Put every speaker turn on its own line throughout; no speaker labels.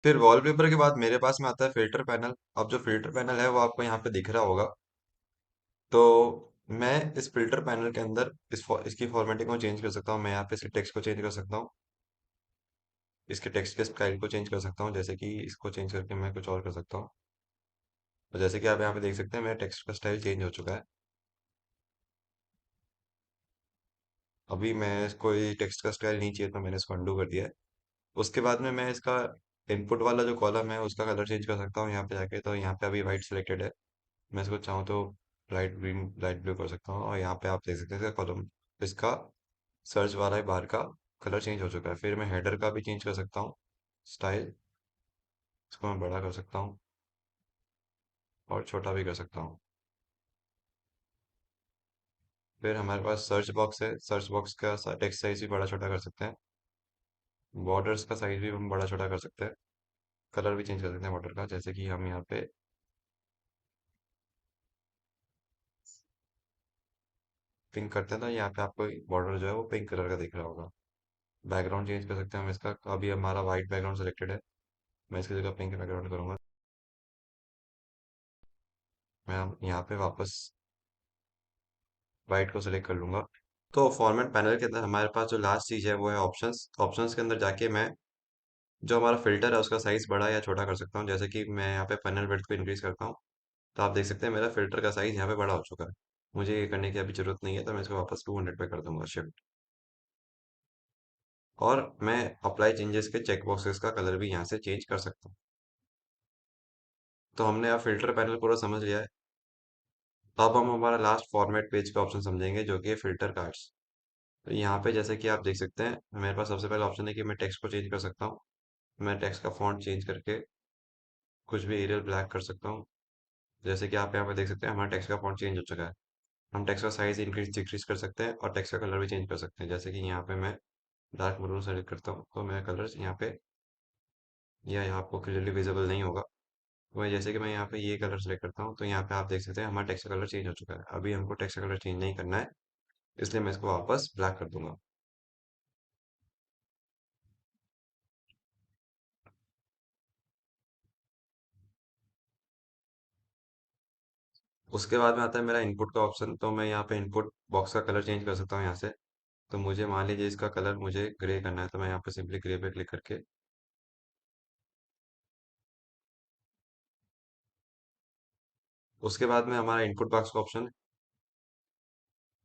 फिर वॉलपेपर के बाद मेरे पास में आता है फिल्टर पैनल। अब जो फिल्टर पैनल है वो आपको यहाँ पे दिख रहा होगा। तो मैं इस फिल्टर पैनल के अंदर इसकी फॉर्मेटिंग को चेंज कर सकता हूँ। मैं यहाँ पे इसके टेक्स्ट को चेंज कर सकता हूँ। इसके टेक्स्ट के स्टाइल को चेंज कर सकता हूँ, जैसे कि इसको चेंज करके मैं कुछ और कर सकता हूँ। तो जैसे कि आप यहाँ पे देख सकते हैं मेरा टेक्स्ट का स्टाइल चेंज हो चुका है। अभी मैं इसको ये टेक्स्ट का स्टाइल नहीं चाहिए तो मैंने इसको अंडू कर दिया है। उसके बाद में मैं इसका इनपुट वाला जो कॉलम है उसका कलर चेंज कर सकता हूँ यहाँ पे जाके। तो यहाँ पे अभी वाइट सिलेक्टेड है। मैं इसको चाहूँ तो लाइट ग्रीन लाइट ब्लू कर सकता हूँ। और यहाँ पे आप देख सकते हैं इसका कॉलम, इसका सर्च वाला है बार का कलर चेंज हो चुका है। फिर मैं हेडर का भी चेंज कर सकता हूँ स्टाइल। इसको मैं बड़ा कर सकता हूँ और छोटा भी कर सकता हूँ। फिर हमारे पास सर्च बॉक्स है। सर्च बॉक्स का टेक्स्ट साइज भी बड़ा छोटा कर सकते हैं। बॉर्डर्स का साइज भी हम बड़ा छोटा कर सकते हैं। कलर भी चेंज कर सकते हैं बॉर्डर का, जैसे कि हम यहाँ पे पिंक करते हैं तो यहाँ पे आपको बॉर्डर जो है वो पिंक कलर का दिख रहा होगा। बैकग्राउंड चेंज कर सकते हैं हम इसका। अभी हमारा वाइट बैकग्राउंड सेलेक्टेड है, मैं इसकी जगह पिंक बैकग्राउंड करूंगा। मैं यहाँ पे वापस वाइट को सेलेक्ट कर लूंगा। तो फॉर्मेट पैनल के अंदर हमारे पास जो लास्ट चीज़ है वो है ऑप्शंस। ऑप्शंस के अंदर जाके मैं जो हमारा फिल्टर है उसका साइज बड़ा या छोटा कर सकता हूँ। जैसे कि मैं यहाँ पे पैनल विड्थ को इंक्रीज करता हूँ तो आप देख सकते हैं मेरा फिल्टर का साइज यहाँ पे बड़ा हो चुका है। मुझे ये करने की अभी जरूरत नहीं है तो मैं इसको वापस 200 पे कर दूंगा शिफ्ट। और मैं अप्लाई चेंजेस के चेक बॉक्सेस का कलर भी यहाँ से चेंज कर सकता हूँ। तो हमने अब फिल्टर पैनल पूरा समझ लिया है। अब हम हमारा लास्ट फॉर्मेट पेज का ऑप्शन समझेंगे जो कि है फिल्टर कार्ड्स। तो यहाँ पे जैसे कि आप देख सकते हैं मेरे पास सबसे पहला ऑप्शन है कि मैं टेक्स्ट को चेंज कर सकता हूँ। मैं टेक्स्ट का फॉन्ट चेंज करके कुछ भी एरियल ब्लैक कर सकता हूँ। जैसे कि आप यहाँ पे देख सकते हैं हमारा टेक्स्ट का फॉन्ट चेंज हो चुका है। हम टेक्स्ट का साइज इंक्रीज डिक्रीज कर सकते हैं और टेक्स्ट का कलर भी चेंज कर सकते हैं। जैसे कि यहाँ पे मैं डार्क मरून सेलेक्ट करता हूँ तो मेरा कलर यहाँ पे या यहाँ आपको क्लियरली विजिबल नहीं होगा। तो मैं जैसे कि मैं यहाँ पे ये कलर सेलेक्ट करता हूँ तो यहाँ पे आप देख सकते हैं हमारा टेक्स्ट का कलर चेंज हो चुका है। अभी हमको टेक्स्ट का कलर चेंज नहीं करना है, इसलिए मैं इसको वापस ब्लैक कर दूंगा। उसके बाद में आता है मेरा इनपुट का ऑप्शन। तो मैं यहाँ पे इनपुट बॉक्स का कलर चेंज कर सकता हूँ यहाँ से। तो मुझे मान लीजिए इसका कलर मुझे ग्रे करना है तो मैं यहाँ पे सिंपली ग्रे पे क्लिक करके उसके बाद में हमारा इनपुट बॉक्स का ऑप्शन है।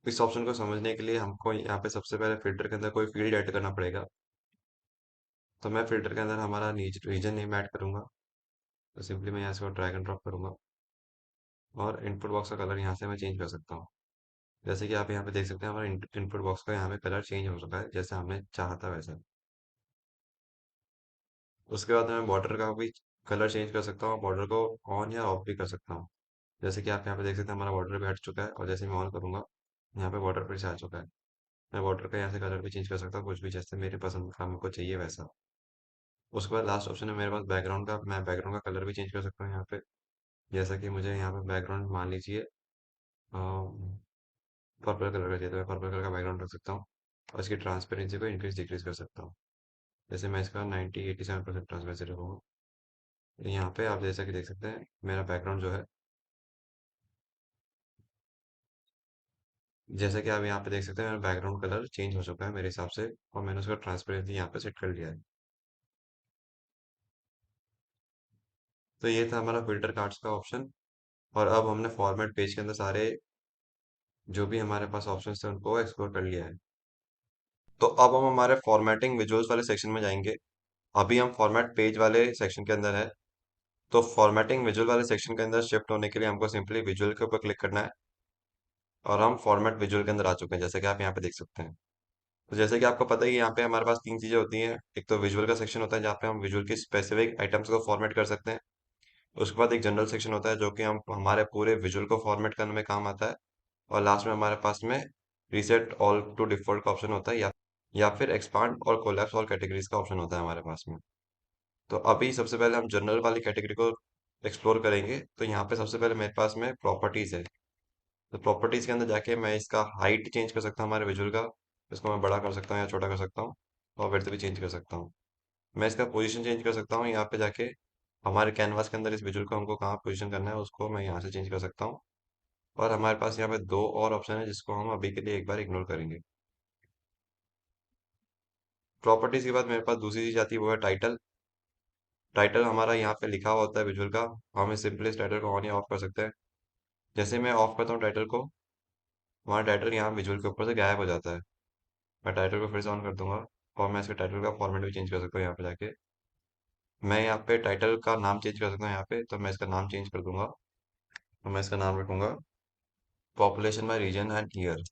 इस ऑप्शन को समझने के लिए हमको यहाँ पे सबसे पहले फिल्टर के अंदर कोई फील्ड ऐड करना पड़ेगा। तो मैं फिल्टर के अंदर हमारा रीजन नेम ऐड करूंगा। तो सिंपली मैं यहाँ से ड्रैग एंड ड्रॉप करूंगा और इनपुट बॉक्स का कलर यहाँ से मैं चेंज कर सकता हूँ। जैसे कि आप यहाँ पे देख सकते हैं हमारा इनपुट बॉक्स का यहाँ पे कलर चेंज हो चुका है जैसे हमने चाहा था वैसा। उसके बाद मैं बॉर्डर का भी कलर चेंज कर सकता हूँ, बॉर्डर को ऑन या ऑफ भी कर सकता हूँ। जैसे कि आप यहाँ पे देख सकते हैं हमारा बॉर्डर भी हट चुका है और जैसे मैं ऑन करूंगा यहाँ पे बॉर्डर फिर से आ चुका है। मैं बॉर्डर का यहाँ से कलर भी चेंज कर सकता हूँ, कुछ भी जैसे मेरे पसंद का हमको चाहिए वैसा। उसके बाद लास्ट ऑप्शन है मेरे पास बैकग्राउंड का। मैं बैकग्राउंड का कलर भी चेंज कर सकता हूँ यहाँ पे। जैसा कि मुझे यहाँ पे बैकग्राउंड मान लीजिए पर्पल कलर का चाहिए तो मैं पर्पल कलर का बैकग्राउंड रख सकता हूँ। और इसकी ट्रांसपेरेंसी को इंक्रीज डिक्रीज कर सकता हूँ। जैसे मैं इसका 87% ट्रांसपेरेंसी रखूँगा। यहाँ पे आप जैसा कि देख सकते हैं मेरा बैकग्राउंड जो है, जैसा कि आप यहाँ पे देख सकते हैं मेरा बैकग्राउंड कलर चेंज हो चुका है मेरे हिसाब से। और मैंने उसका ट्रांसपेरेंसी यहाँ पे सेट कर लिया है। तो ये था हमारा फिल्टर कार्ड्स का ऑप्शन। और अब हमने फॉर्मेट पेज के अंदर सारे जो भी हमारे पास ऑप्शंस थे उनको एक्सप्लोर कर लिया है। तो अब हम हमारे फॉर्मेटिंग विजुअल्स वाले सेक्शन में जाएंगे। अभी हम फॉर्मेट पेज वाले सेक्शन के अंदर है। तो फॉर्मेटिंग विजुअल वाले सेक्शन के अंदर शिफ्ट होने के लिए हमको सिंपली विजुअल के ऊपर क्लिक करना है। और हम फॉर्मेट विजुअल के अंदर आ चुके हैं जैसे कि आप यहाँ पे देख सकते हैं। तो जैसे कि आपको पता है कि यहाँ पे हमारे पास तीन चीज़ें होती हैं। एक तो विजुअल का सेक्शन होता है जहाँ पे हम विजुअल की स्पेसिफिक आइटम्स को फॉर्मेट कर सकते हैं। उसके बाद एक जनरल सेक्शन होता है जो कि हम हमारे पूरे विजुअल को फॉर्मेट करने में काम आता है। और लास्ट में हमारे पास में रीसेट ऑल टू डिफॉल्ट का ऑप्शन होता है या फिर एक्सपांड और कोलैप्स ऑल कैटेगरीज का ऑप्शन होता है हमारे पास में। तो अभी सबसे पहले हम जनरल वाली कैटेगरी को एक्सप्लोर करेंगे। तो यहाँ पे सबसे पहले मेरे पास में प्रॉपर्टीज है। तो प्रॉपर्टीज के अंदर जाके मैं इसका हाइट चेंज कर सकता हूँ हमारे विजुअल का। इसको मैं बड़ा कर सकता हूँ या छोटा कर सकता हूँ और विड्थ भी चेंज कर सकता हूँ। मैं इसका पोजीशन चेंज कर सकता हूँ यहाँ पे जाके। हमारे कैनवास के अंदर इस विजुअल को हमको कहाँ पोजीशन करना है उसको मैं यहाँ से चेंज कर सकता हूँ। और हमारे पास यहाँ पे दो और ऑप्शन है जिसको हम अभी के लिए एक बार इग्नोर करेंगे। प्रॉपर्टीज के बाद मेरे पास दूसरी चीज आती है, वो है टाइटल। टाइटल हमारा यहाँ पे लिखा हुआ होता है विजुअल का। हम इस सिंपली इस टाइटल को ऑन या ऑफ कर सकते हैं। जैसे मैं ऑफ करता हूँ टाइटल को, हमारा टाइटल यहाँ विजुअल के ऊपर से गायब हो जाता है। मैं टाइटल को फिर से ऑन कर दूंगा और मैं इसके टाइटल का फॉर्मेट भी चेंज कर सकता हूँ यहाँ पे जाके। मैं यहाँ पे टाइटल का नाम चेंज कर सकता हूँ यहाँ पे, तो मैं इसका नाम चेंज कर दूंगा। तो मैं इसका नाम रखूंगा population by region and year.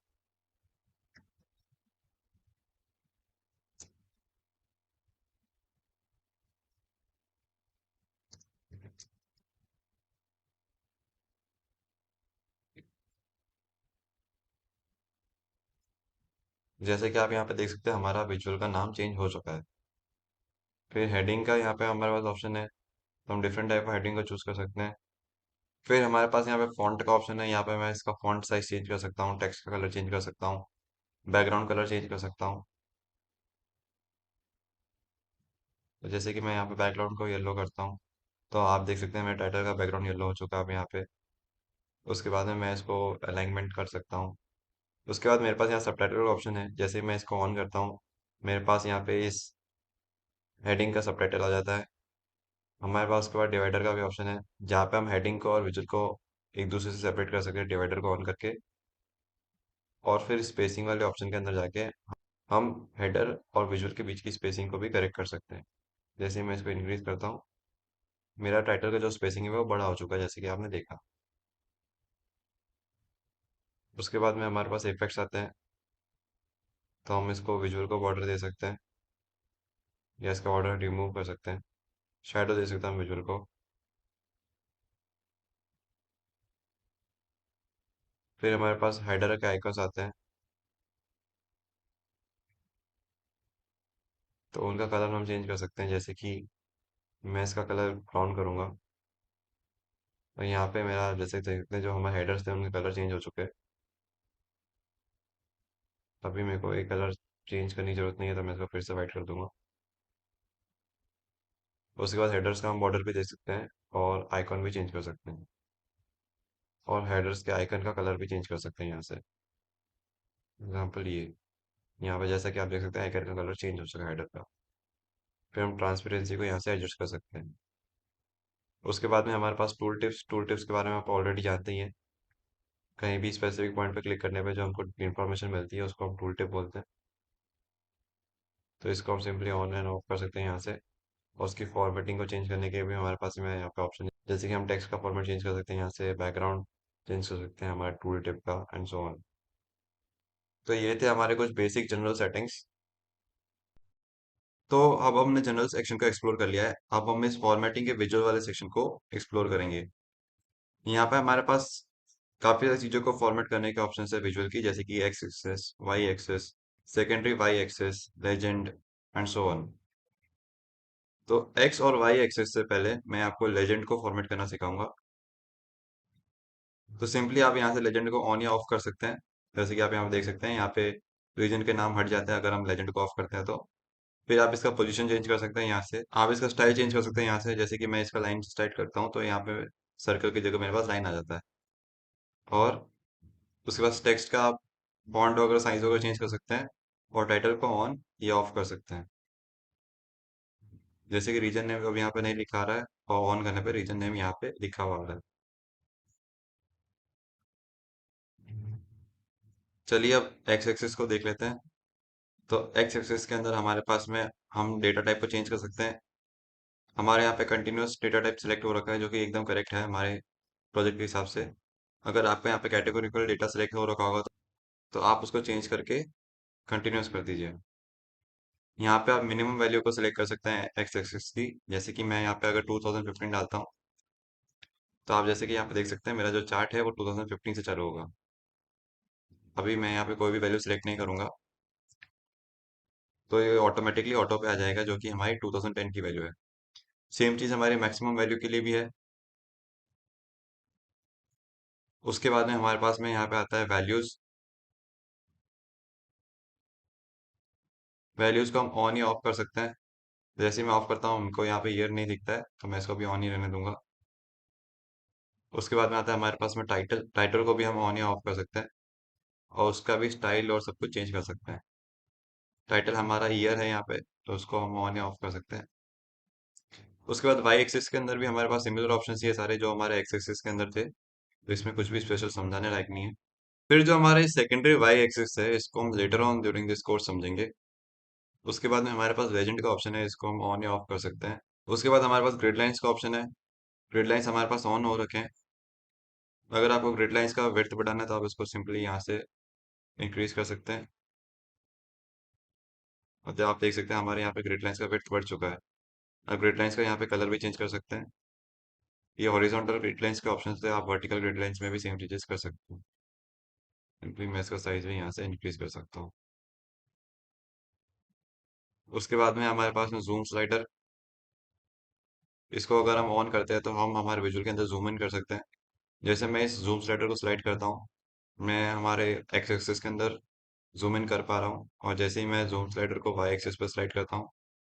जैसे कि आप यहाँ पे देख सकते हैं हमारा विजुअल का नाम चेंज हो चुका है। फिर हेडिंग का यहाँ पे हमारे पास ऑप्शन है, तो हम डिफरेंट टाइप ऑफ हेडिंग को चूज कर सकते हैं। फिर हमारे पास यहाँ पे फॉन्ट का ऑप्शन है, यहाँ पे मैं इसका फॉन्ट साइज चेंज कर सकता हूँ, टेक्स्ट का कलर चेंज कर सकता हूँ, बैकग्राउंड कलर चेंज कर सकता हूँ। तो जैसे कि मैं यहाँ पे बैकग्राउंड को येलो करता हूँ, तो आप देख सकते हैं मेरे टाइटल का बैकग्राउंड येलो हो चुका है अब यहाँ पे। उसके बाद में मैं इसको अलाइनमेंट कर सकता हूँ। उसके बाद मेरे पास यहाँ सबटाइटल का ऑप्शन है, जैसे मैं इसको ऑन करता हूँ मेरे पास यहाँ पे इस हेडिंग का सबटाइटल आ जाता है। हमारे पास उसके बाद डिवाइडर का भी ऑप्शन है, जहाँ पे हम हेडिंग को और विजुअल को एक दूसरे से सेपरेट कर सकते हैं डिवाइडर को ऑन करके। और फिर स्पेसिंग वाले ऑप्शन के अंदर जाके हम हेडर और विजुअल के बीच की स्पेसिंग को भी करेक्ट कर सकते हैं। जैसे मैं इसको इंक्रीज करता हूँ, मेरा टाइटल का जो स्पेसिंग है वो बड़ा हो चुका है जैसे कि आपने देखा। उसके बाद में हमारे पास इफेक्ट्स आते हैं, तो हम इसको विजुअल को बॉर्डर दे सकते हैं या इसका बॉर्डर रिमूव कर सकते हैं। शैडो दे सकते हैं हम विजुअल को। फिर हमारे पास हेडर के आइकन्स आते हैं, तो उनका कलर हम चेंज कर सकते हैं। जैसे कि मैं इसका कलर ब्राउन करूँगा, और यहाँ पे मेरा जैसे देख सकते हैं जो हमारे हेडर्स थे उनके कलर चेंज हो चुके हैं। अभी मेरे को एक कलर चेंज करने की जरूरत नहीं है, तो मैं इसको फिर से वाइट कर दूंगा। उसके बाद हेडर्स का हम बॉर्डर भी दे सकते हैं और आइकॉन भी चेंज कर सकते हैं। और हेडर्स के आइकन का कलर भी चेंज कर सकते हैं यहाँ से। एग्जाम्पल ये, यहाँ पे जैसा कि आप देख सकते हैं आइकन का कलर चेंज हो चुका है हेडर का। फिर हम ट्रांसपेरेंसी को यहाँ से एडजस्ट कर सकते हैं। उसके बाद में हमारे पास टूल टिप्स के बारे में आप ऑलरेडी जानते ही हैं। कहीं भी स्पेसिफिक पॉइंट पर क्लिक करने पे जो हमको इन्फॉर्मेशन मिलती है उसको हम टूल टिप बोलते हैं। तो इसको हम सिंपली ऑन एंड ऑफ कर सकते हैं यहाँ से। और उसकी फॉर्मेटिंग को चेंज करने के भी हमारे पास में यहाँ पे ऑप्शन है, जैसे कि हम टेक्स्ट का फॉर्मेट चेंज कर सकते हैं यहाँ से, बैकग्राउंड चेंज कर सकते हैं हमारे टूल टिप का, एंड सो ऑन। तो ये थे हमारे कुछ बेसिक जनरल सेटिंग्स। तो अब हमने जनरल सेक्शन को एक्सप्लोर कर लिया है, अब हम इस फॉर्मेटिंग के विजुअल वाले सेक्शन को एक्सप्लोर करेंगे। यहाँ पे हमारे पास काफी सारी चीजों को फॉर्मेट करने के ऑप्शन है विजुअल की, जैसे कि X axis, Y axis, secondary Y axis, legend, and so on. तो एक्स और वाई एक्सेस से पहले मैं आपको लेजेंड को फॉर्मेट करना सिखाऊंगा। तो सिंपली आप यहाँ से लेजेंड को ऑन या ऑफ कर सकते हैं। जैसे कि आप यहाँ पे देख सकते हैं, यहाँ पे रीजन के नाम हट जाते हैं अगर हम लेजेंड को ऑफ करते हैं तो। फिर आप इसका पोजीशन चेंज कर सकते हैं यहाँ से, आप इसका स्टाइल चेंज कर सकते हैं यहाँ से। जैसे कि मैं इसका लाइन स्टाइल करता हूँ तो यहाँ पे सर्कल की जगह मेरे पास लाइन आ जाता है। और उसके बाद टेक्स्ट का आप फॉन्ट वगैरह साइज वगैरह चेंज कर सकते हैं। और टाइटल को ऑन या ऑफ कर सकते हैं। जैसे कि रीजन नेम अब यहाँ पे नहीं लिखा रहा है, और ऑन करने पे रीजन नेम यहाँ पे लिखा हुआ है। चलिए अब एक्स एक्सिस को देख लेते हैं। तो एक्स एक्सिस के अंदर हमारे पास में हम डेटा टाइप को चेंज कर सकते हैं। हमारे यहाँ पे कंटिन्यूअस डेटा टाइप सेलेक्ट हो रखा है, जो कि एकदम करेक्ट है हमारे प्रोजेक्ट के हिसाब से। अगर आपके यहाँ पे कैटेगोरिकल डेटा सेलेक्ट हो रखा होगा तो आप उसको चेंज करके कंटिन्यूअस कर दीजिए। यहाँ पे आप मिनिमम वैल्यू को सिलेक्ट कर सकते हैं एक्स एक्सिस की। जैसे कि मैं यहाँ पे अगर 2015 डालता हूँ, तो आप जैसे कि यहाँ पे देख सकते हैं मेरा जो चार्ट है वो 2015 से चालू होगा। अभी मैं यहाँ पे कोई भी वैल्यू सिलेक्ट नहीं करूंगा, तो ये ऑटोमेटिकली ऑटो पे आ जाएगा, जो कि हमारी 2010 की वैल्यू है। सेम चीज़ हमारे मैक्सिमम वैल्यू के लिए भी है। उसके बाद में हमारे पास में यहाँ पे आता है वैल्यूज। वैल्यूज को हम ऑन या ऑफ कर सकते हैं। जैसे ही मैं ऑफ करता हूँ हमको यहाँ पे ईयर नहीं दिखता है, तो मैं इसको भी ऑन ही रहने दूंगा। उसके बाद में आता है हमारे पास में टाइटल। टाइटल को भी हम ऑन या ऑफ कर सकते हैं, और उसका भी स्टाइल और सब कुछ चेंज कर सकते हैं। टाइटल हमारा ईयर है यहाँ पे, तो उसको हम ऑन या ऑफ कर सकते हैं। उसके बाद वाई एक्सिस के अंदर भी हमारे पास सिमिलर ऑप्शन ही है सारे जो हमारे एक्स एक्सिस के अंदर थे, तो इसमें कुछ भी स्पेशल समझाने लायक नहीं है। फिर जो हमारे सेकेंडरी वाई एक्सिस है, इसको हम later on during this course समझेंगे। उसके बाद में हमारे पास लेजेंड का ऑप्शन है, इसको हम ऑन या ऑफ कर सकते हैं। उसके बाद हमारे पास ग्रिड लाइंस का ऑप्शन है। ग्रिड लाइंस हमारे पास ऑन हो रखे हैं। अगर आपको ग्रिड लाइंस का विड्थ बढ़ाना है तो आप इसको सिंपली यहाँ से इंक्रीज कर सकते हैं। और जो आप देख सकते हैं हमारे यहाँ पे ग्रिड लाइंस का विड्थ बढ़ चुका है। अब ग्रिड लाइंस का यहाँ पे कलर भी चेंज कर सकते हैं। ये हॉरिजॉन्टल ग्रिड लाइंस के ऑप्शन थे, आप वर्टिकल ग्रिड लाइंस में भी सेम चीजेस कर सकते हैं। सिंपली मैं इसका साइज भी यहाँ से इंक्रीज कर सकता हूँ। उसके बाद में हमारे पास में जूम स्लाइडर। इसको अगर हम ऑन करते हैं तो हम हमारे विजुअल के अंदर जूम इन कर सकते हैं। जैसे मैं इस जूम स्लाइडर को स्लाइड करता हूँ, मैं हमारे एक्स एक्सिस के अंदर जूम इन कर पा रहा हूँ, और जैसे ही मैं जूम स्लाइडर को वाई एक्सिस पर स्लाइड करता हूँ,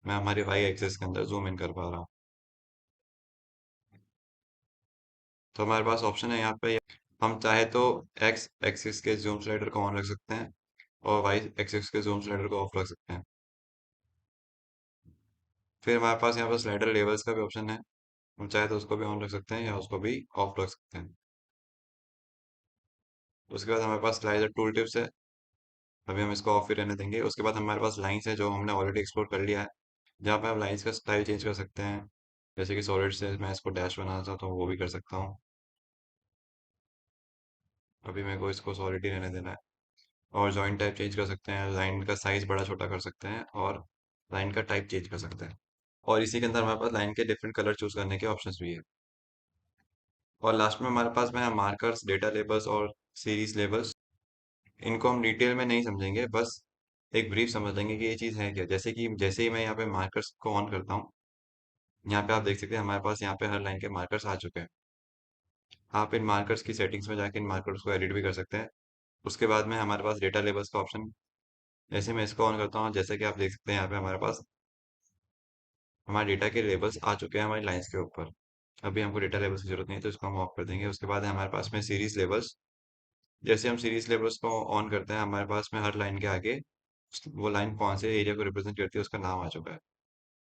मैं हमारे वाई एक्सिस के अंदर जूम इन कर पा रहा हूँ। तो हमारे पास ऑप्शन है यहाँ पे, हम चाहे तो एक्स एक्सिस के जूम स्लाइडर को ऑन रख सकते हैं, और वाई एक्सिस के जूम स्लाइडर को ऑफ रख सकते हैं। फिर हमारे पास यहाँ पर स्लाइडर लेवल्स का भी ऑप्शन है। हम चाहे तो उसको भी ऑन रख सकते हैं या उसको भी ऑफ रख सकते हैं। उसके बाद हमारे पास स्लाइडर टूल टिप्स है। अभी हम इसको ऑफ ही रहने देंगे। उसके बाद हमारे पास लाइंस है जो हमने ऑलरेडी एक्सप्लोर कर लिया है, जहाँ पे हम लाइंस का स्टाइल चेंज कर सकते हैं। जैसे कि सॉलिड से मैं इसको डैश बनाना चाहता हूँ, वो भी कर सकता हूँ। अभी मेरे को इसको सॉलिड ही रहने देना है। और जॉइंट टाइप चेंज कर सकते हैं, लाइन का साइज बड़ा छोटा कर सकते हैं, और लाइन का टाइप चेंज कर सकते हैं। और इसी के अंदर हमारे पास लाइन के डिफरेंट कलर चूज करने के ऑप्शंस भी है। और लास्ट में हमारे पास में है मार्कर्स, डेटा लेबल्स और सीरीज लेबल्स। इनको हम डिटेल में नहीं समझेंगे, बस एक ब्रीफ समझ लेंगे कि ये चीज़ है क्या। जैसे ही मैं यहाँ पे मार्कर्स को ऑन करता हूँ, यहाँ पे आप देख सकते हैं हमारे पास यहाँ पे हर लाइन के मार्कर्स आ चुके हैं। आप इन मार्कर्स की सेटिंग्स में जाके इन मार्कर्स को एडिट भी कर सकते हैं। उसके बाद में हमारे पास डेटा लेबल्स का ऑप्शन। जैसे मैं इसको ऑन करता हूँ, जैसे कि आप देख सकते हैं यहाँ पे हमारे पास हमारे डेटा के लेबल्स आ चुके हैं हमारी लाइंस के ऊपर। अभी हमको डेटा लेबल्स की जरूरत नहीं है, तो इसको हम ऑफ कर देंगे। उसके बाद है हमारे पास में सीरीज लेबल्स। जैसे हम सीरीज लेबल्स को ऑन करते हैं, हमारे पास में हर लाइन के आगे वो लाइन कौन से एरिया को रिप्रेजेंट करती है उसका नाम आ चुका है।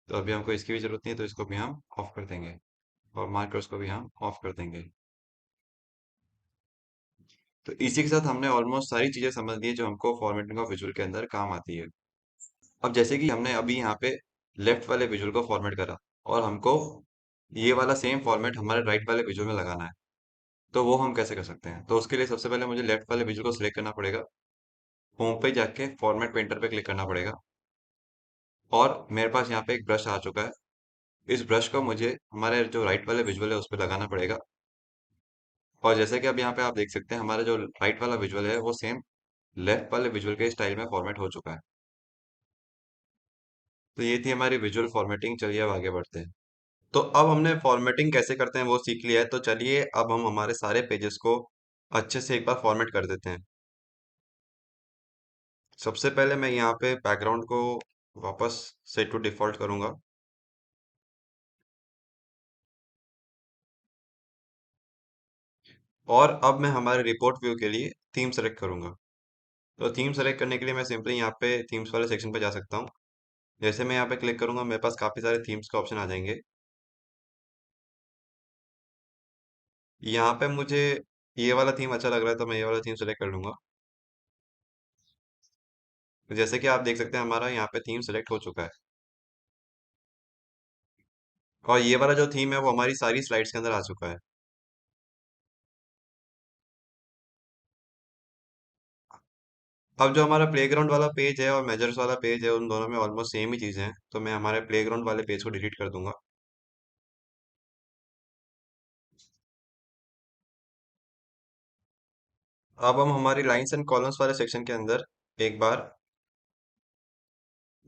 तो अभी हमको इसकी भी जरूरत नहीं है, तो इसको भी हम ऑफ कर देंगे, और मार्कर्स को भी हम ऑफ कर देंगे। तो इसी के साथ हमने ऑलमोस्ट सारी चीजें समझ ली है जो हमको फॉर्मेटिंग ऑफ विजुअल के अंदर काम आती है। अब जैसे कि हमने अभी यहाँ पे लेफ्ट वाले विजुअल को फॉर्मेट करा, और हमको ये वाला सेम फॉर्मेट हमारे राइट वाले विजुअल में लगाना है, तो वो हम कैसे कर सकते हैं। तो उसके लिए सबसे पहले मुझे लेफ्ट वाले विजुअल को सिलेक्ट करना पड़ेगा। होम पे जाके फॉर्मेट पेंटर पे क्लिक करना पड़ेगा, और मेरे पास यहाँ पे एक ब्रश आ चुका है। इस ब्रश को मुझे हमारे जो राइट वाले विजुअल है उस पर लगाना पड़ेगा। और जैसे कि अब यहाँ पे आप देख सकते हैं हमारा जो राइट वाला विजुअल है वो सेम लेफ्ट वाले विजुअल के स्टाइल में फॉर्मेट हो चुका है। तो ये थी हमारी विजुअल फॉर्मेटिंग। चलिए अब आगे बढ़ते हैं। तो अब हमने फॉर्मेटिंग कैसे करते हैं वो सीख लिया है, तो चलिए अब हम हमारे सारे पेजेस को अच्छे से एक बार फॉर्मेट कर देते हैं। सबसे पहले मैं यहाँ पे बैकग्राउंड को वापस सेट टू डिफॉल्ट करूंगा। और अब मैं हमारे रिपोर्ट व्यू के लिए थीम सेलेक्ट करूंगा। तो थीम सेलेक्ट करने के लिए मैं सिंपली यहाँ पे थीम्स वाले सेक्शन पे जा सकता हूँ। जैसे मैं यहाँ पे क्लिक करूंगा, मेरे पास काफी सारे थीम्स के ऑप्शन आ जाएंगे। यहाँ पे मुझे ये वाला थीम अच्छा लग रहा है, तो मैं ये वाला थीम सेलेक्ट कर लूंगा। तो जैसे कि आप देख सकते हैं हमारा यहाँ पे थीम सेलेक्ट हो चुका है, और ये वाला जो थीम है वो हमारी सारी स्लाइड्स के अंदर आ चुका है। अब जो हमारा प्लेग्राउंड वाला पेज है और मेजर्स वाला पेज है, उन दोनों में ऑलमोस्ट सेम ही चीज़ें हैं, तो मैं हमारे प्लेग्राउंड वाले पेज को डिलीट कर दूंगा। अब हम हमारी लाइंस एंड कॉलम्स वाले सेक्शन के अंदर एक बार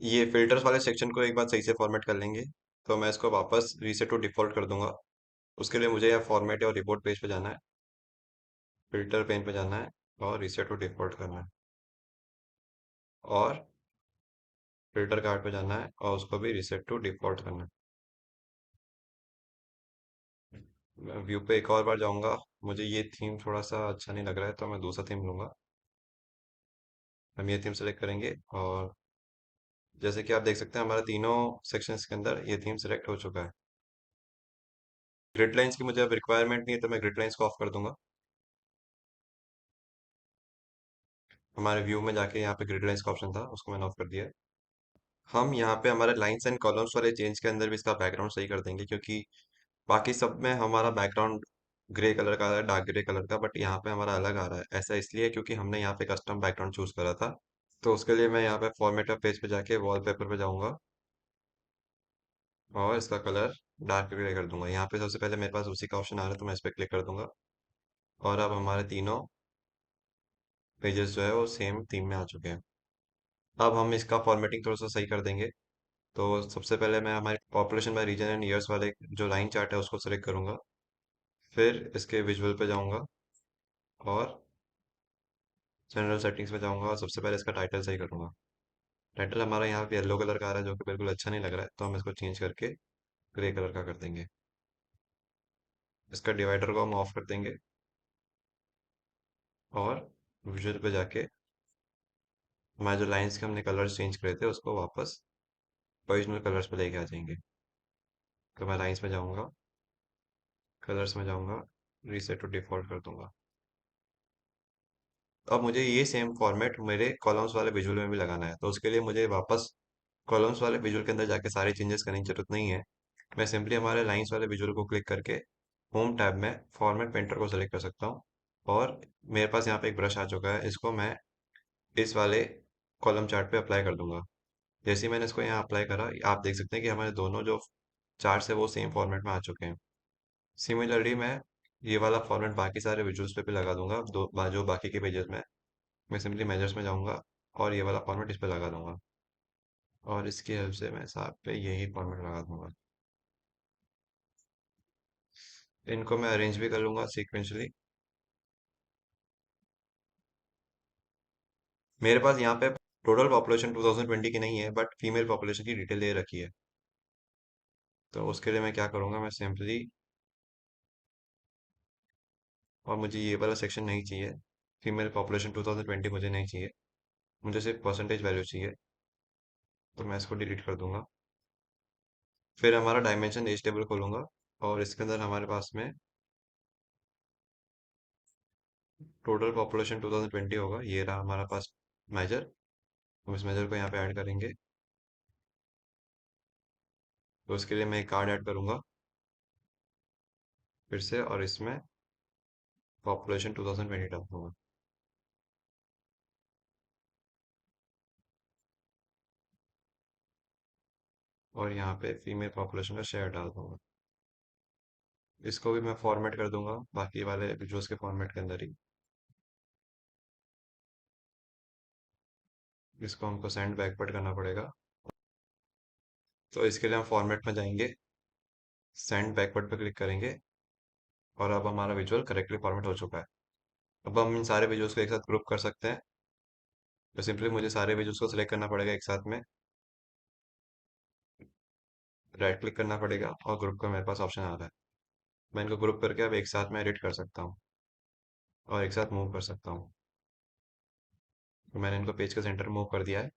ये फिल्टर्स वाले सेक्शन को एक बार सही से फॉर्मेट कर लेंगे। तो मैं इसको वापस रीसेट टू डिफॉल्ट कर दूंगा। उसके लिए मुझे यहाँ फॉर्मेट और रिपोर्ट पेज पे जाना है, फिल्टर पेन पे जाना है, और रीसेट टू डिफॉल्ट करना है, और फिल्टर कार्ड पे जाना है और उसको भी रिसेट टू डिफॉल्ट करना है। मैं व्यू पे एक और बार जाऊंगा। मुझे ये थीम थोड़ा सा अच्छा नहीं लग रहा है तो मैं दूसरा थीम लूंगा। हम ये थीम सेलेक्ट करेंगे और जैसे कि आप देख सकते हैं हमारा तीनों सेक्शंस के अंदर ये थीम सेलेक्ट हो चुका है। ग्रिड लाइंस की मुझे अब रिक्वायरमेंट नहीं है तो मैं ग्रिड लाइंस को ऑफ कर दूंगा। हमारे व्यू में जाके यहाँ पे ग्रिड लाइंस का ऑप्शन था, उसको मैंने ऑफ कर दिया है। हम यहाँ पे हमारे लाइंस एंड कॉलम्स वाले चेंज के अंदर भी इसका बैकग्राउंड सही कर देंगे, क्योंकि बाकी सब में हमारा बैकग्राउंड ग्रे कलर का आ रहा है, डार्क ग्रे कलर का, बट यहाँ पे हमारा अलग आ रहा है। ऐसा इसलिए क्योंकि हमने यहाँ पे कस्टम बैकग्राउंड चूज करा था। तो उसके लिए मैं यहाँ पे फॉर्मेट ऑफ पेज पे जाके वॉलपेपर पे जाऊंगा और इसका कलर डार्क ग्रे कर दूंगा। यहाँ पे सबसे पहले मेरे पास उसी का ऑप्शन आ रहा है तो मैं इस पर क्लिक कर दूंगा और अब हमारे तीनों पेजेस जो है वो सेम थीम में आ चुके हैं। अब हम इसका फॉर्मेटिंग थोड़ा सा सही कर देंगे। तो सबसे पहले मैं हमारी population by region and years वाले जो लाइन चार्ट है उसको सेलेक्ट करूंगा। फिर इसके विजुअल पे जाऊंगा और जनरल सेटिंग्स में जाऊंगा और सबसे पहले इसका टाइटल सही करूंगा। टाइटल हमारा यहाँ पे येलो कलर का आ रहा है जो कि बिल्कुल अच्छा नहीं लग रहा है, तो हम इसको चेंज करके ग्रे कलर का कर देंगे। इसका डिवाइडर को हम ऑफ कर देंगे और विजुअल पे जाके हमारे जो लाइंस के हमने कलर्स चेंज करे थे उसको वापस ओरिजिनल कलर्स पे लेके आ जाएंगे। तो मैं लाइंस में जाऊंगा, कलर्स में जाऊंगा, रीसेट टू डिफॉल्ट कर दूंगा। अब मुझे ये सेम फॉर्मेट मेरे कॉलम्स वाले विजुअल में भी लगाना है, तो उसके लिए मुझे वापस कॉलम्स वाले विजुअल के अंदर जाके सारी चेंजेस करने की जरूरत नहीं है। मैं सिंपली हमारे लाइंस वाले विजुअल को क्लिक करके होम टैब में फॉर्मेट पेंटर को सेलेक्ट कर सकता हूँ और मेरे पास यहाँ पे एक ब्रश आ चुका है, इसको मैं इस वाले कॉलम चार्ट पे अप्लाई कर दूंगा। जैसे ही मैंने इसको यहाँ अप्लाई करा, आप देख सकते हैं कि हमारे दोनों जो चार्ट्स है वो सेम फॉर्मेट में आ चुके हैं। सिमिलरली मैं ये वाला फॉर्मेट बाकी सारे विजुअल्स पे भी लगा दूंगा। जो बाकी के पेजेस में मैं सिंपली मेजर्स में जाऊंगा और ये वाला फॉर्मेट इस पे लगा दूंगा और इसकी हेल्प से मैं साथ पे यही फॉर्मेट लगा दूंगा। इनको मैं अरेंज भी कर लूंगा सीक्वेंशली। मेरे पास यहाँ पे टोटल पॉपुलेशन 2020 की नहीं है बट फीमेल पॉपुलेशन की डिटेल दे रखी है। तो उसके लिए मैं क्या करूँगा, मैं सिंपली, और मुझे ये वाला सेक्शन नहीं चाहिए, फीमेल पॉपुलेशन 2020 मुझे नहीं चाहिए, मुझे सिर्फ परसेंटेज वैल्यू चाहिए। तो मैं इसको डिलीट कर दूंगा। फिर हमारा डायमेंशन एज टेबल खोलूंगा और इसके अंदर हमारे पास में टोटल पॉपुलेशन 2020 होगा। ये रहा हमारा पास मेजर। हम इस मेजर को यहाँ पे ऐड करेंगे। तो उसके लिए मैं एक कार्ड ऐड करूंगा फिर से और इसमें पॉपुलेशन 2020 डाल दूंगा और यहाँ पे फीमेल पॉपुलेशन का शेयर डाल दूंगा। इसको भी मैं फॉर्मेट कर दूंगा बाकी वाले विजुअल्स के फॉर्मेट के अंदर ही। इसको हमको सेंड बैकवर्ड करना पड़ेगा। तो इसके लिए हम फॉर्मेट में जाएंगे, सेंड बैकवर्ड पे क्लिक करेंगे और अब हमारा विजुअल करेक्टली फॉर्मेट हो चुका है। अब हम इन सारे विजुअल्स को एक साथ ग्रुप कर सकते हैं। तो सिंपली मुझे सारे विजुअल्स को सिलेक्ट करना पड़ेगा एक साथ में, राइट क्लिक करना पड़ेगा और ग्रुप का मेरे पास ऑप्शन आ रहा है। मैं इनको ग्रुप करके अब एक साथ में एडिट कर सकता हूँ और एक साथ मूव कर सकता हूँ। तो मैंने इनको पेज के सेंटर मूव कर दिया है।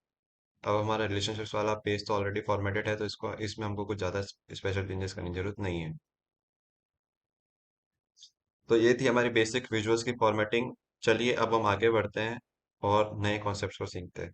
अब हमारा रिलेशनशिप्स वाला पेज तो ऑलरेडी फॉर्मेटेड है तो इसको इसमें हमको कुछ ज़्यादा स्पेशल चेंजेस करने की जरूरत नहीं है। तो ये थी हमारी बेसिक विजुअल्स की फॉर्मेटिंग। चलिए अब हम आगे बढ़ते हैं और नए कॉन्सेप्ट्स को सीखते हैं।